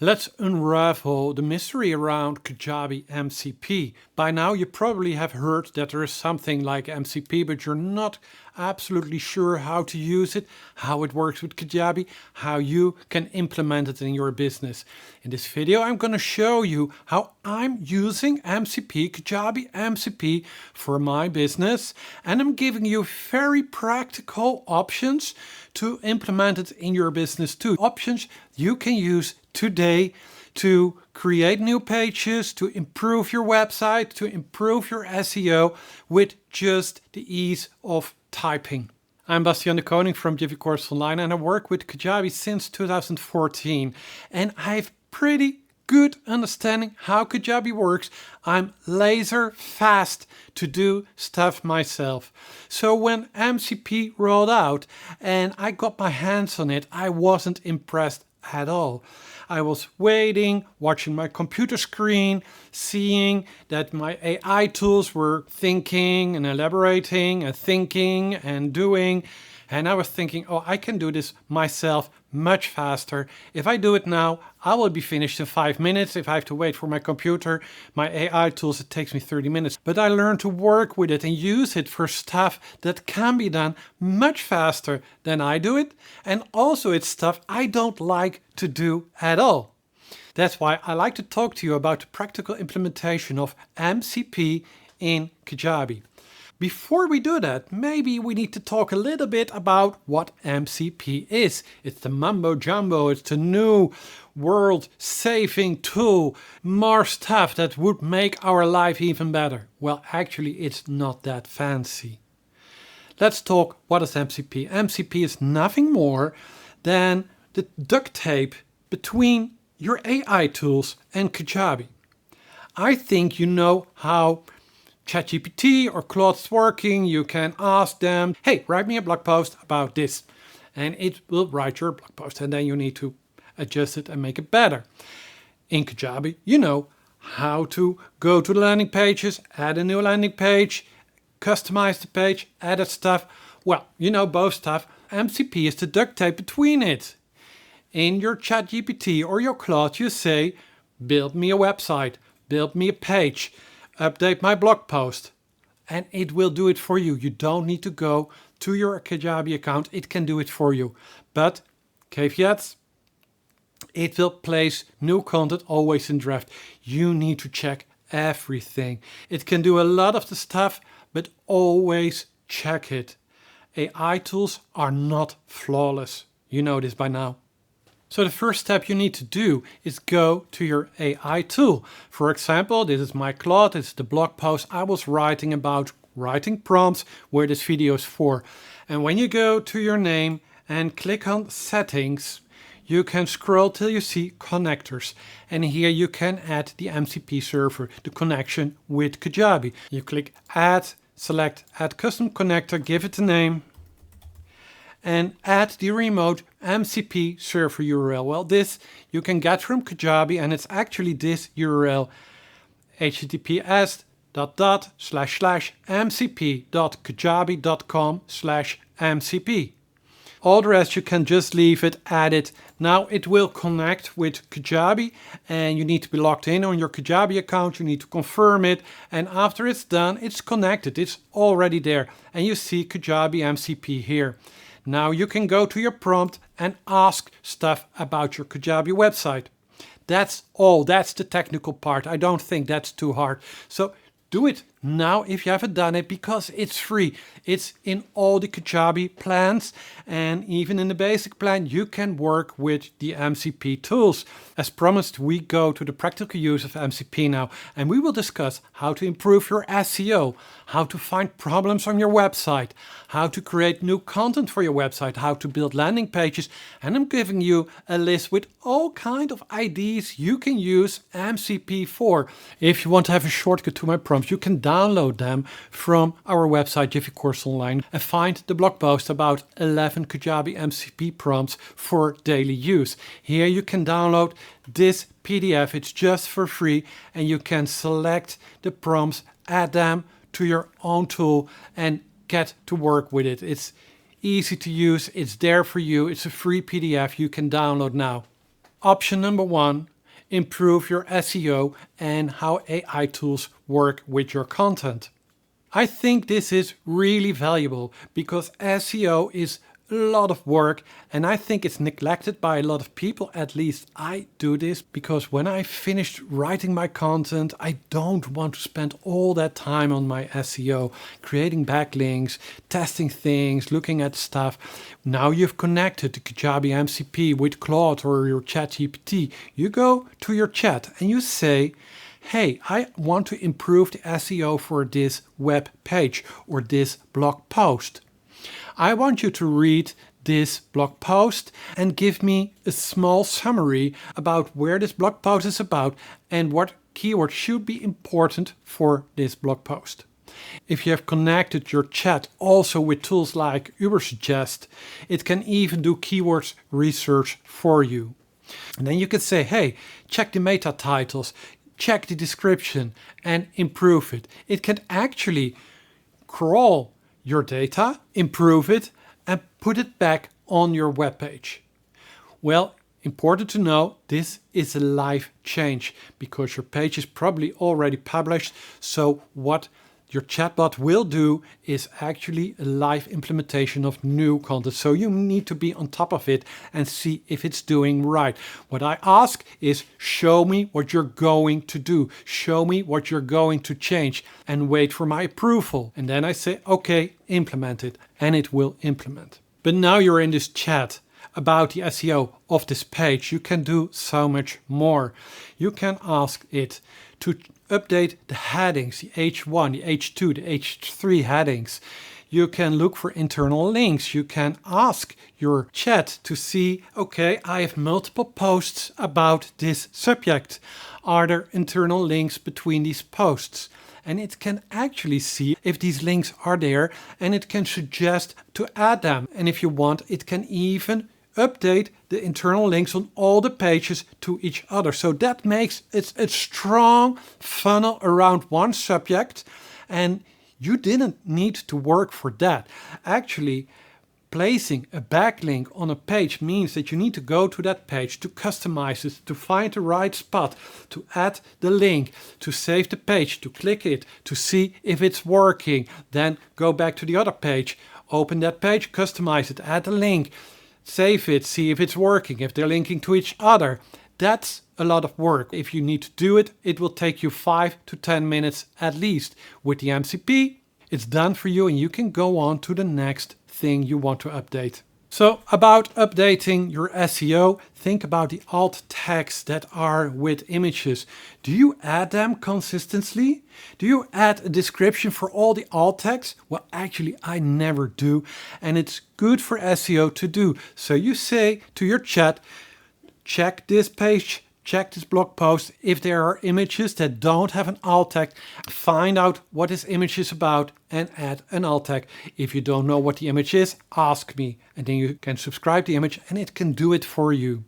Let's unravel the mystery around Kajabi MCP. By now you probably have heard that there is something like MCP, but you're not absolutely sure how to use it, how it works with Kajabi, how you can implement it in your business. In this video I'm going to show you how I'm using MCP, Kajabi MCP for my business, and I'm giving you very practical options to implement it in your business too. Options you can use today to create new pages, to improve your website, to improve your SEO with just the ease of typing. I'm Bastiaan the Koning from Kajabi Course Online, and I work with Kajabi since 2014, and I have pretty good understanding how Kajabi works. I'm laser fast to do stuff myself. So when MCP rolled out and I got my hands on it, I wasn't impressed at all. I was waiting, watching my computer screen, seeing that my AI tools were thinking and elaborating and thinking and doing. And I was thinking, oh, I can do this myself much faster. If I do it now, I will be finished in 5 minutes. If I have to wait for my computer, my AI tools, it takes me 30 minutes. But I learned to work with it and use it for stuff that can be done much faster than I do it. And also it's stuff I don't like to do at all. That's why I like to talk to you about the practical implementation of MCP in Kajabi. Before we do that, maybe we need to talk a little bit about what MCP is. It's the mumbo jumbo, it's the new world-saving tool, more stuff that would make our life even better. Well, actually, it's not that fancy. Let's talk, what is MCP? MCP is nothing more than the duct tape between your AI tools and Kajabi. I think you know how ChatGPT or Claude is working. You can ask them, hey, write me a blog post about this. And it will write your blog post, and then you need to adjust it and make it better. In Kajabi, you know how to go to the landing pages, add a new landing page, customize the page, edit stuff. Well, you know both stuff. MCP is the duct tape between it. In your ChatGPT or your Claude, you say, build me a website, build me a page, update my blog post, and it will do it for you. You don't need to go to your Kajabi account. It can do it for you. But caveats, it will place new content always in draft. You need to check everything. It can do a lot of the stuff, but always check it. AI tools are not flawless. You know this by now. So the first step you need to do is go to your AI tool. For example, this is my Claude, this is the blog post I was writing about writing prompts, where this video is for. And when you go to your name and click on settings, you can scroll till you see connectors. And here you can add the MCP server, the connection with Kajabi. You click add, select add custom connector, give it a name, and add the remote MCP server URL. Well, this you can get from Kajabi, and it's actually this URL, https://mcp.kajabi.com/mcp. All the rest you can just leave it, add it. Now it will connect with Kajabi, and you need to be logged in on your Kajabi account. You need to confirm it, and after it's done, it's connected. It's already there, and you see Kajabi MCP here. Now you can go to your prompt and ask stuff about your Kajabi website. That's all. That's the technical part. I don't think that's too hard. So do it now if you haven't done it, because it's free. It's in all the Kajabi plans, and even in the basic plan you can work with the MCP tools. As promised, we go to the practical use of MCP now, and we will discuss how to improve your SEO, how to find problems on your website, how to create new content for your website, how to build landing pages, and I'm giving you a list with all kinds of ideas you can use MCP for. If you want to have a shortcut to my prompts, you can download them from our website Kajabi Course Online and find the blog post about 11 Kajabi MCP prompts for daily use. Here you can download this PDF. It's just for free, and you can select the prompts, add them to your own tool, and get to work with it. It's easy to use. It's there for you. It's a free PDF you can download now. option number 1, improve your SEO and how AI tools work with your content. I think this is really valuable because SEO is a lot of work and I think it's neglected by a lot of people. At least I do this because when I finished writing my content, I don't want to spend all that time on my SEO, creating backlinks, testing things, looking at stuff. Now you've connected to Kajabi MCP with Claude or your ChatGPT. You go to your chat and you say, hey, I want to improve the SEO for this web page or this blog post. I want you to read this blog post and give me a small summary about where this blog post is about and what keywords should be important for this blog post. If you have connected your chat also with tools like Ubersuggest, it can even do keywords research for you. And then you can say, hey, check the meta titles, check the description and improve it. It can actually crawl your data, improve it, and put it back on your web page. Well, important to know, this is a live change because your page is probably already published. So what your chatbot will do is actually a live implementation of new content. So you need to be on top of it and see if it's doing right. What I ask is show me what you're going to do. Show me what you're going to change and wait for my approval. And then I say, okay, implement it, and it will implement. But now you're in this chat about the SEO of this page. You can do so much more. You can ask it to update the headings, the H1, the H2, the H3 headings. You can look for internal links. You can ask your chat to see, okay, I have multiple posts about this subject. Are there internal links between these posts? And it can actually see if these links are there and it can suggest to add them. And if you want, it can even update the internal links on all the pages to each other. So that makes it a strong funnel around one subject, and you didn't need to work for that. Actually, placing a backlink on a page means that you need to go to that page to customize it, to find the right spot, to add the link, to save the page, to click it, to see if it's working, then go back to the other page, open that page, customize it, add the link, save it, see if it's working, if they're linking to each other. That's a lot of work. If you need to do it, it will take you 5 to 10 minutes at least. With the MCP, it's done for you and you can go on to the next thing you want to update. So about updating your SEO, think about the alt tags that are with images. Do you add them consistently? Do you add a description for all the alt tags? Well, actually, I never do. And it's good for SEO to do. So you say to your chat, check this page, check this blog post. If there are images that don't have an alt tag, find out what this image is about and add an alt tag. If you don't know what the image is, ask me. And then you can subscribe the image and it can do it for you.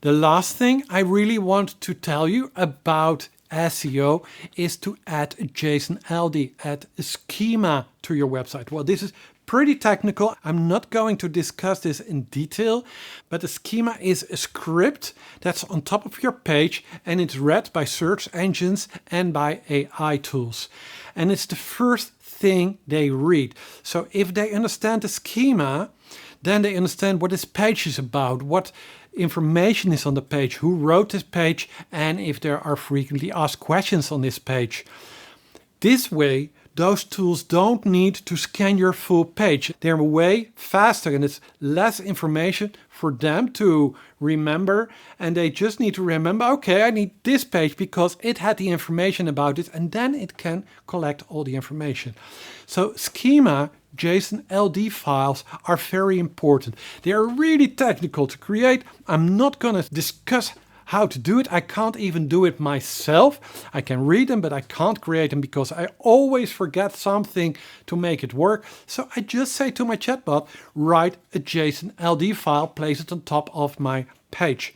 The last thing I really want to tell you about SEO is to add a JSON LD, add a schema to your website. Well, this is pretty technical. I'm not going to discuss this in detail, but a schema is a script that's on top of your page and it's read by search engines and by AI tools. And it's the first thing they read. So if they understand the schema, then they understand what this page is about, what information is on the page, who wrote this page, and if there are frequently asked questions on this page. This way, those tools don't need to scan your full page. They're way faster and it's less information for them to remember. And they just need to remember, okay, I need this page because it had the information about it, and then it can collect all the information. So schema JSON LD files are very important. They are really technical to create. I'm not going to discuss how to do it. I can't even do it myself. I can read them, but I can't create them because I always forget something to make it work. So I just say to my chatbot, write a JSON LD file, place it on top of my page.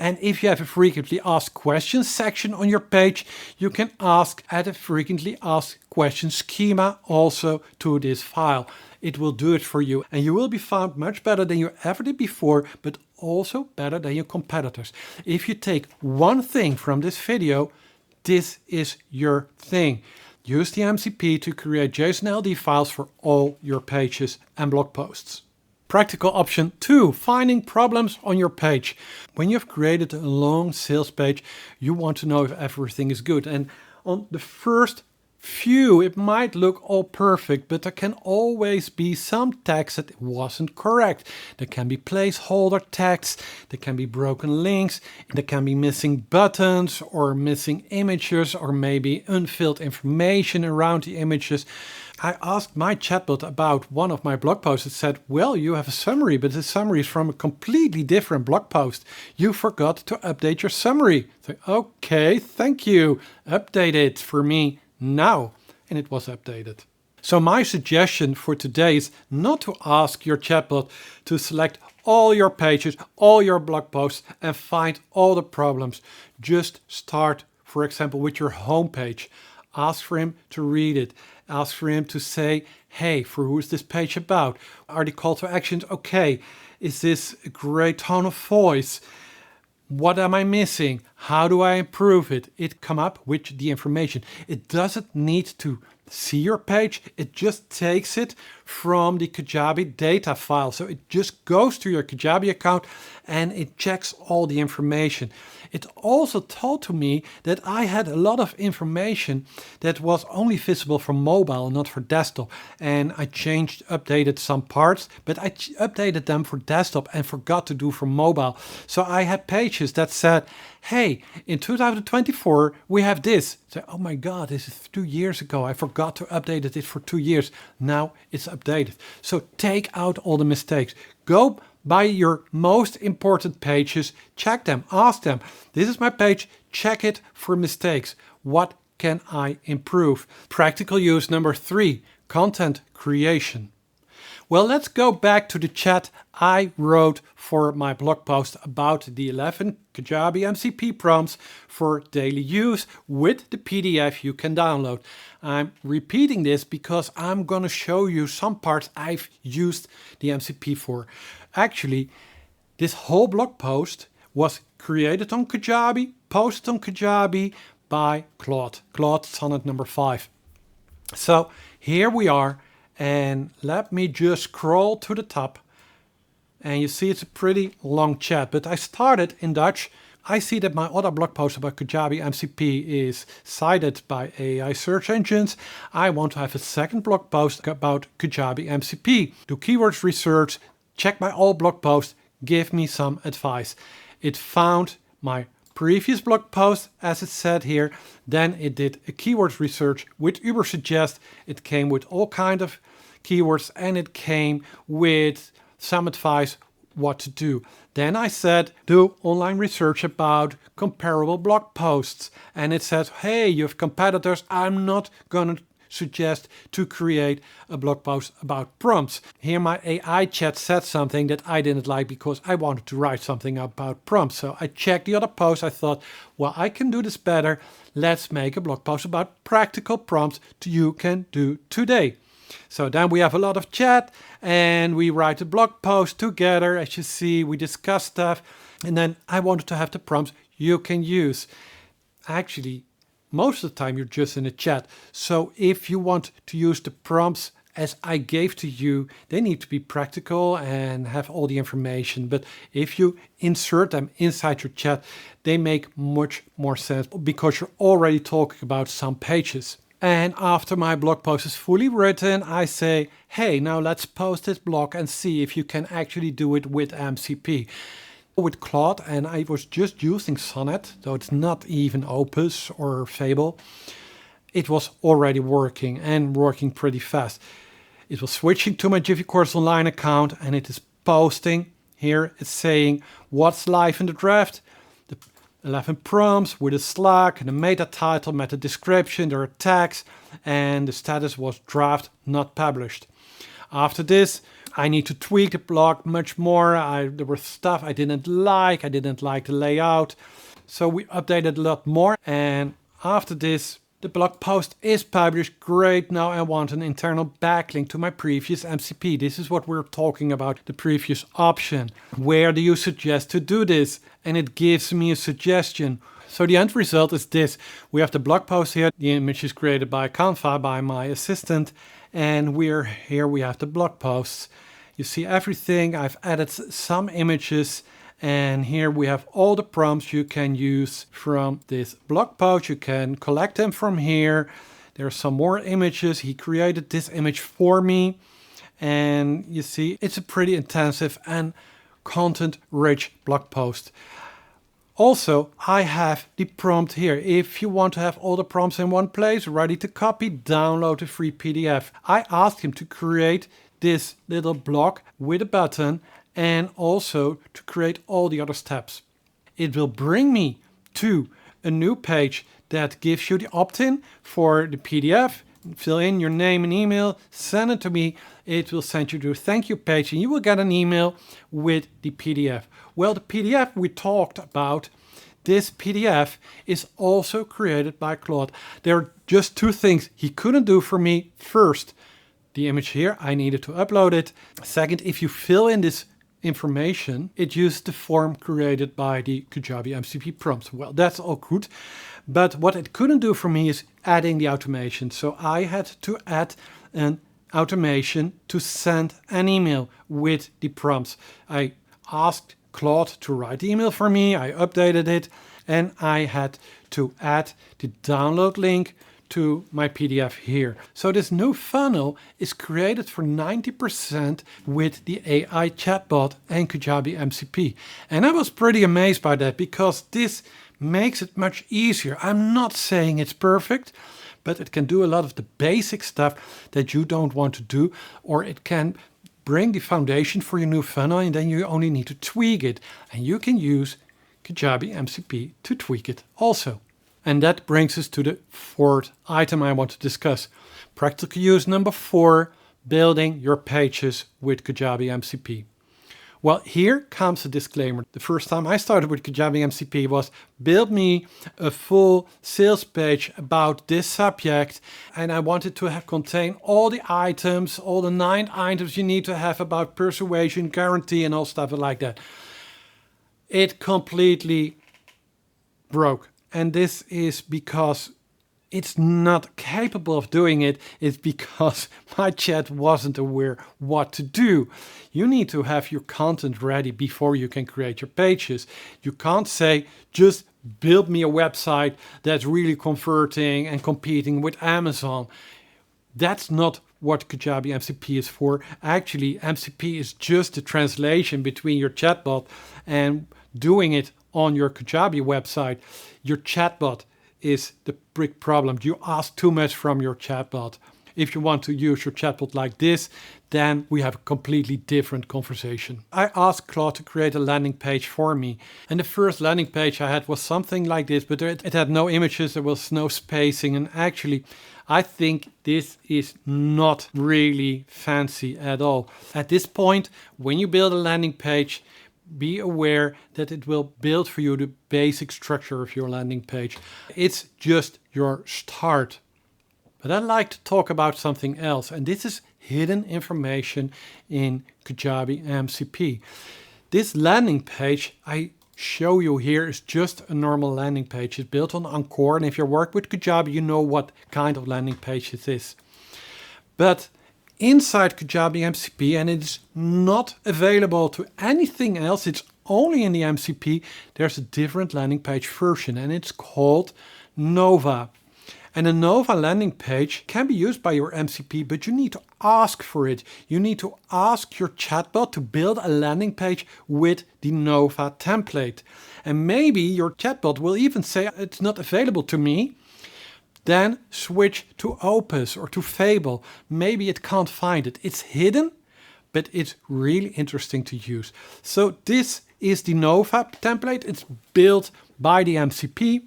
And if you have a frequently asked questions section on your page, you can add a frequently asked questions schema also to this file. It will do it for you and you will be found much better than you ever did before, but also better than your competitors. If you take one thing from this video, this is your thing. Use the MCP to create JSON LD files for all your pages and blog posts. Practical option 2, finding problems on your page. When you've created a long sales page, you want to know if everything is good. And on the first few, it might look all perfect, but there can always be some text that wasn't correct. There can be placeholder text, there can be broken links, there can be missing buttons or missing images or maybe unfilled information around the images. I asked my chatbot about one of my blog posts. It said, well, you have a summary, but the summary is from a completely different blog post. You forgot to update your summary. So, okay, thank you. Update it for me now. And it was updated. So my suggestion for today is not to ask your chatbot to select all your pages, all your blog posts and find all the problems. Just start, for example, with your homepage. Ask for him to read it. Ask for him to say, hey, for who is this page about? Are the call to actions okay? Is this a great tone of voice? What am I missing? How do I improve it? It come up with the information. It doesn't need to see your page. It just takes it from the Kajabi data file. So it just goes to your Kajabi account and it checks all the information. It also told to me that I had a lot of information that was only visible for mobile, not for desktop. And I updated some parts, but I updated them for desktop and forgot to do for mobile. So I had pages that said, hey, in 2024, we have this. So, oh my God, this is 2 years ago. I forgot to update it for 2 years. Now it's updated. So take out all the mistakes. Go by your most important pages, check them, ask them, this is my page, check it for mistakes. What can I improve? Practical use number 3, content creation. Well, let's go back to the chat I wrote for my blog post about the 11 Kajabi MCP prompts for daily use with the PDF you can download. I'm repeating this because I'm going to show you some parts I've used the MCP for. Actually, this whole blog post was created on Kajabi, posted on Kajabi by Claude. Claude sonnet number 5. So here we are. And let me just scroll to the top. And you see it's a pretty long chat, but I started in Dutch. I see that my other blog post about Kajabi MCP is cited by AI search engines. I want to have a second blog post about Kajabi MCP. Do keywords research, check my old blog post, give me some advice. It found my previous blog post, as it said here. Then it did a keywords research with Ubersuggest. It came with all kinds of keywords and it came with some advice what to do. Then I said, do online research about comparable blog posts. And it says, hey, you have competitors. I'm not going to suggest to create a blog post about prompts. Here my AI chat said something that I didn't like because I wanted to write something about prompts. So I checked the other posts. I thought, well, I can do this better. Let's make a blog post about practical prompts you can do today. So then we have a lot of chat and we write a blog post together. As you see, we discuss stuff. And then I wanted to have the prompts you can use. Actually, most of the time you're just in a chat. So if you want to use the prompts as I gave to you, they need to be practical and have all the information. But if you insert them inside your chat, they make much more sense because you're already talking about some pages. And after my blog post is fully written, I say, hey, now let's post this blog and see if you can actually do it with MCP. With Claude, and I was just using Sonnet, so it's not even Opus or Fable. It was already working and working pretty fast. It was switching to my Jiffy Course Online account and it is posting. Here it's saying what's live in the draft. The 11 prompts with a slug and a meta title, meta description, there are tags, and the status was draft not published. After this, I need to tweak the blog much more. There was stuff I didn't like the layout. So we updated a lot more. And after this, The blog post is published. Great. Now I want an internal backlink to my previous MCP. This is what we're talking about, the previous option. Where do you suggest to do this? And it gives me a suggestion. So the end result is this. We have the blog post here. The image is created by Canva, by my assistant. And here we have the blog posts. You see everything. I've added some images. And here we have all the prompts you can use from this blog post. You can collect them from here. There are some more images. He created this image for me. And you see, it's a pretty intensive and content-rich blog post. Also, I have the prompt here. If you want to have all the prompts in one place, ready to copy, download the free PDF. I asked him to create this little block with a button and also to create all the other steps. It will bring me to a new page that gives you the opt-in for the PDF. Fill in your name and email, send it to me. It will send you to a thank you page and you will get an email with the PDF. Well, the PDF we talked about, this PDF is also created by Claude. There are just two things he couldn't do for me. First, the image here, I needed to upload it. Second, if you fill in this information, it used the form created by the Kajabi MCP prompts. Well, that's all good. But what it couldn't do for me is adding the automation. So I had to add an automation to send an email with the prompts. I asked Claude to write the email for me. I updated it and I had to add the download link to my PDF here. So this new funnel is created for 90% with the AI chatbot and Kajabi MCP. And I was pretty amazed by that because this makes it much easier. I'm not saying it's perfect, but it can do a lot of the basic stuff that you don't want to do, or it can bring the foundation for your new funnel and then you only need to tweak it. And you can use Kajabi MCP to tweak it also. And that brings us to the fourth item I want to discuss. Practical use number 4, building your pages with Kajabi MCP. Well, here comes a disclaimer. The first time I started with Kajabi MCP was build me a full sales page about this subject. And I wanted to have contain all the items, all the 9 items you need to have about persuasion, guarantee and all stuff like that. It completely broke. And this is because it's not capable of doing it. It's because my chat wasn't aware what to do. You need to have your content ready before you can create your pages. You can't say, just build me a website that's really converting and competing with Amazon. That's not what Kajabi MCP is for. Actually, MCP is just a translation between your chatbot and doing it on your Kajabi website. Your chatbot is the big problem. You ask too much from your chatbot. If you want to use your chatbot like this, then we have a completely different conversation. I asked Claude to create a landing page for me. And the first landing page I had was something like this, but it had no images, there was no spacing. And actually, I think this is not really fancy at all. At this point, when you build a landing page, be aware that it will build for you the basic structure of your landing page. It's just your start. But I'd like to talk about something else, and this is hidden information in Kajabi MCP. This landing page I show you here is just a normal landing page. It's built on Encore, and if you work with Kajabi, you know what kind of landing page it is. But inside Kajabi MCP, and it's not available to anything else, it's only in the MCP, there's a different landing page version, and it's called Nova. And a Nova landing page can be used by your MCP, but you need to ask for it. You need to ask your chatbot to build a landing page with the Nova template. And maybe your chatbot will even say it's not available to me. Then switch to Opus or to Fable. Maybe it can't find it. It's hidden, but it's really interesting to use. So this is the Nova template. It's built by the MCP.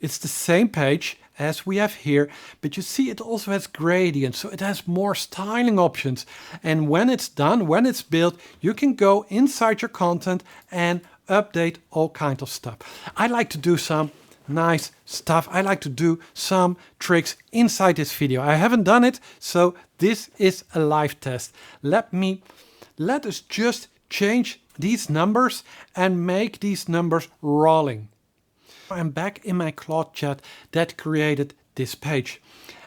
It's the same page as we have here, but you see it also has gradients, so it has more styling options. And when it's done, when it's built, you can go inside your content and update all kinds of stuff. I like to do some nice stuff. I like to do some tricks inside this video. I haven't done it, so this is a live test. Let us just change these numbers and make these numbers rolling. I'm back in my Claude chat that created this page.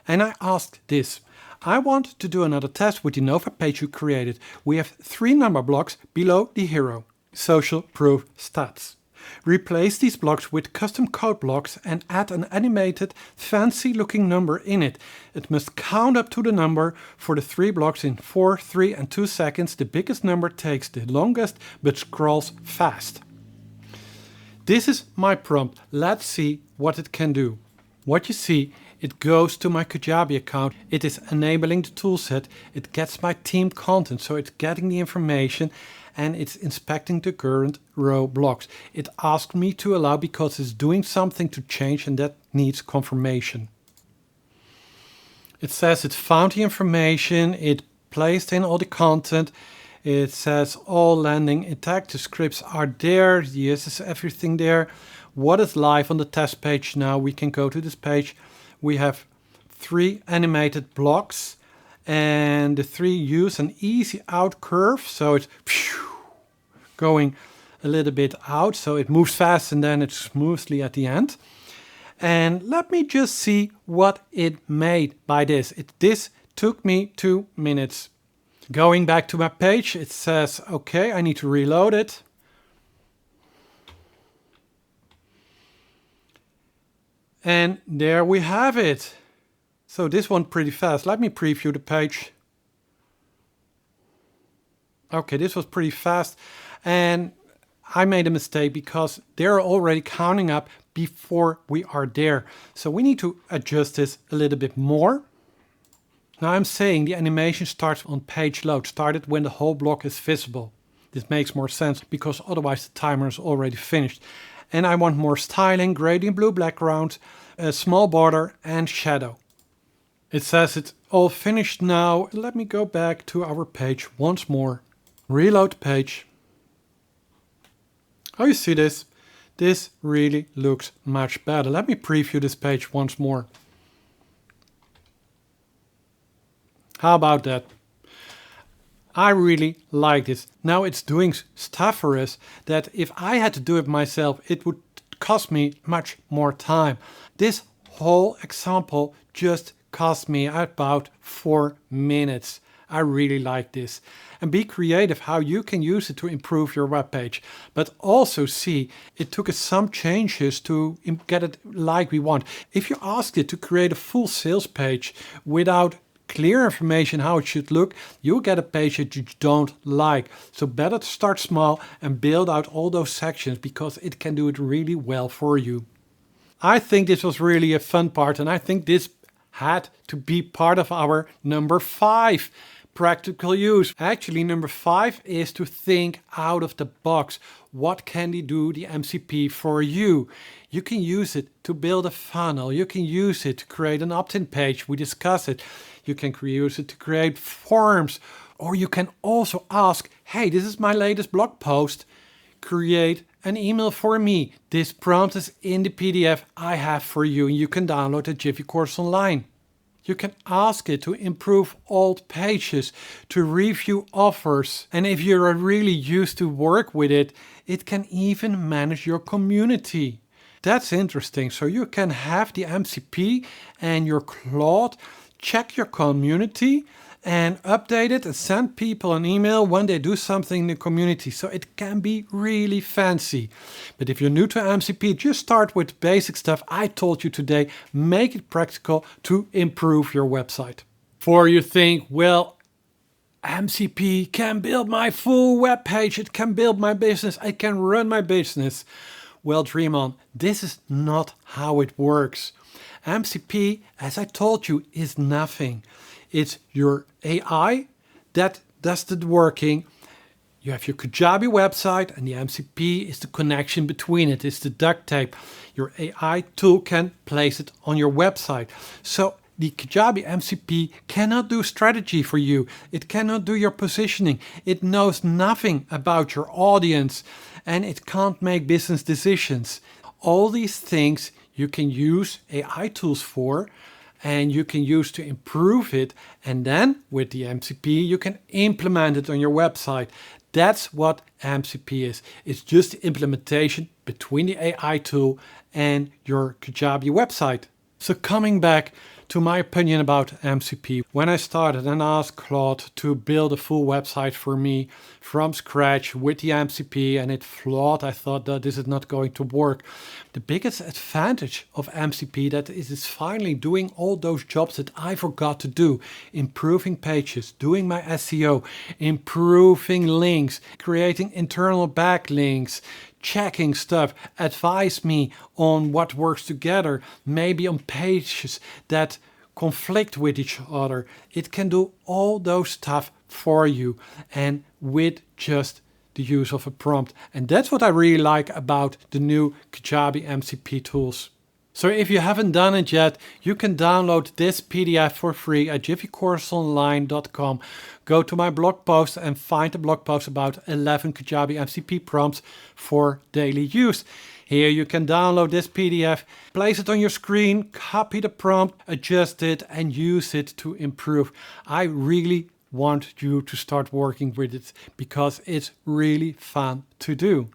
And I asked this. I want to do another test with the Nova page you created. We have 3 number blocks below the hero. Social proof stats. Replace these blocks with custom code blocks and add an animated, fancy looking number in it. It must count up to the number for the 3 blocks in 4, 3 and 2 seconds. The biggest number takes the longest but scrolls fast. This is my prompt. Let's see what it can do. What you see, it goes to my Kajabi account. It is enabling the toolset. It gets my team content, so it's getting the information and it's inspecting the current row blocks. It asked me to allow because it's doing something to change and that needs confirmation. It says it found the information, it placed in all the content. It says all landing intact, the scripts are there, yes, is everything there. What is live on the test page now? We can go to this page. We have 3 animated blocks and the 3 use an easy out curve. So it's going a little bit out. So it moves fast and then it's smoothly at the end. And let me just see what it made by this. This took me 2 minutes. Going back to my page, it says, okay, I need to reload it. And there we have it. So this one pretty fast. Let me preview the page. Okay, this was pretty fast. And I made a mistake because they're already counting up before we are there. So we need to adjust this a little bit more. Now I'm saying the animation starts on page load, started when the whole block is visible. This makes more sense because otherwise the timer is already finished. And I want more styling, gradient blue background, a small border and shadow. It says it's all finished now. Let me go back to our page once more. Reload page. Oh, you see this? This really looks much better. Let me preview this page once more. How about that? I really like this. Now it's doing stuff for us that if I had to do it myself, it would cost me much more time. This whole example just cost me about 4 minutes. I really like this. And be creative how you can use it to improve your web page. But also see, it took us some changes to get it like we want. If you asked it to create a full sales page without clear information how it should look, you'll get a page that you don't like. So better to start small and build out all those sections because it can do it really well for you. I think this was really a fun part and I think this had to be part of our number 5. Practical use. Actually, number 5 is to think out of the box. What can they do, the MCP, for you? You can use it to build a funnel. You can use it to create an opt-in page. We discussed it. You can use it to create forms. Or you can also ask, hey, this is my latest blog post. Create an email for me. This prompt is in the PDF I have for you. And you can download a Jiffy course online. You can ask it to improve old pages, to review offers. And if you're really used to work with it, it can even manage your community. That's interesting. So you can have the MCP and your Claude check your community and update it and send people an email when they do something in the community. So it can be really fancy. But if you're new to MCP, just start with basic stuff I told you today. Make it practical to improve your website. Before you think, well, MCP can build my full web page. It can build my business. I can run my business. Well, dream on. This is not how it works. MCP, as I told you, is nothing. It's your AI that does the working. You have your Kajabi website and the MCP is the connection between it. It's the duct tape. Your AI tool can place it on your website. So the Kajabi MCP cannot do strategy for you. It cannot do your positioning. It knows nothing about your audience and it can't make business decisions. All these things you can use AI tools for, and you can use to improve it. And then with the MCP, you can implement it on your website. That's what MCP is. It's just the implementation between the AI tool and your Kajabi website. So coming back to my opinion about MCP, when I started and asked Claude to build a full website for me from scratch with the MCP and it flawed, I thought that this is not going to work. The biggest advantage of MCP that it is finally doing all those jobs that I forgot to do, improving pages, doing my SEO, improving links, creating internal backlinks, checking stuff, advise me on what works together, maybe on pages that conflict with each other. It can do all those stuff for you and with just the use of a prompt. And that's what I really like about the new Kajabi MCP tools. So if you haven't done it yet, you can download this PDF for free at jiffycoursesonline.com. Go to my blog post and find a blog post about 11 Kajabi MCP prompts for daily use. Here you can download this PDF, place it on your screen, copy the prompt, adjust it and use it to improve. I really want you to start working with it because it's really fun to do.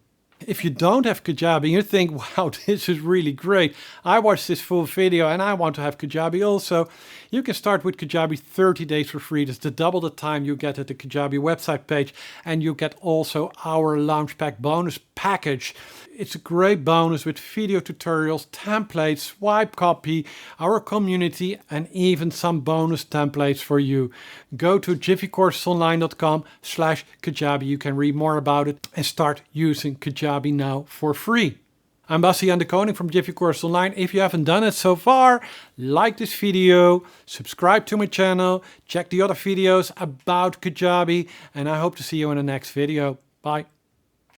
If you don't have Kajabi, you think, wow, this is really great. I watched this full video and I want to have Kajabi also. You can start with Kajabi 30 days for free. That's the double the time you get at the Kajabi website page. And you get also our Launch Pack bonus package. It's a great bonus with video tutorials, templates, swipe copy, our community, and even some bonus templates for you. Go to jiffycoursesonline.com/Kajabi. You can read more about it and start using Kajabi now for free. I'm Bastiaan the Koning from Jiffy Course Online. If you haven't done it so far, like this video, subscribe to my channel, check the other videos about Kajabi, and I hope to see you in the next video. Bye.